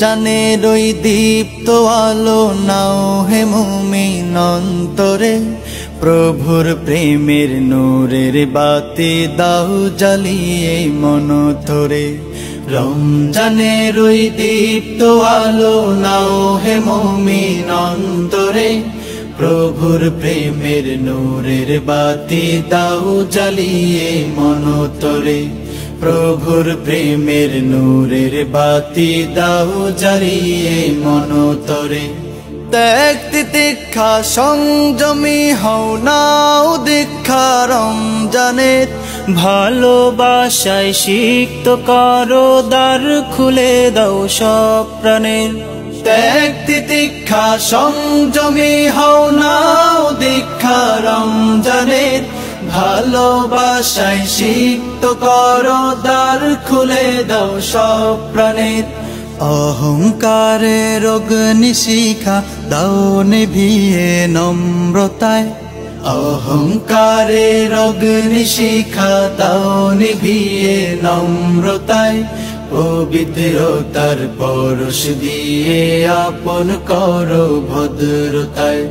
রমজানের ওই দীপ্ত আলো নাও হে মুমিন অন্তরে, প্রভুর প্রেমের নূরের বাতি দাও জ্বালিয়ে মন ধরে। রমজানের ওই দীপ্ত আলো নাও হে মুমিন অন্তরে, প্রভুর প্রেমের নূরের বাতি দাও জ্বালিয়ে মন ধরে। প্রভুর প্রেমের নূরের বাতি দাও জ্বালিয়ে মন ধরে। ত্যাগ তিতিক্ষা সংযমী হও নাও দীক্ষা রমজানের, ভালোবাসায় সিক্ত করো দ্বার খুলে দাও সব প্রাণের। ত্যাগ তিতিক্ষা সংযমী হও নাও দীক্ষা রমজানের, ভালোবাসায় সিক্ত করো দ্বার খুলে দাও সব প্রাণের। অহংকারের অগ্নিশিখা দাও নিভিয়ে নম্রতায়, অহংকারের অগ্নিশিখা দাও নিভিয়ে নম্রতায়। পবিত্রতার পরশ দিয়ে আপন করো ভদ্রতায়।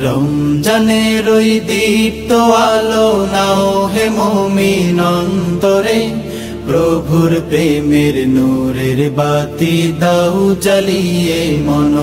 রমজানের ওই দীপ্ত আলো নাও হে মুমিন অন্তরে, প্রভুর প্রেমের নূরের বাতি দাও জ্বালিয়ে মন